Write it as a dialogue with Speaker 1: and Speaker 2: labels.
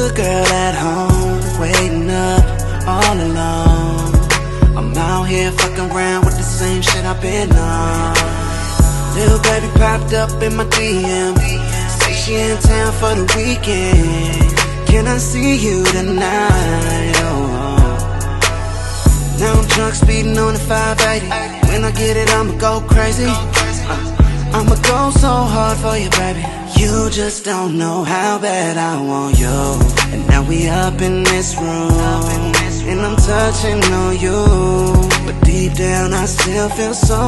Speaker 1: good girl at home, waiting up all alone. I'm out here fucking around with the same shit I've been on. Little baby popped up in my DM, say she in town for the weekend. Can I see you tonight? Oh. Now I'm drunk speeding on the 580. When I get it, I'ma go crazy. I'ma go so hard for you, baby. You just don't know how bad I want you. And now we up in this room, and I'm touching on you, but deep down I still feel so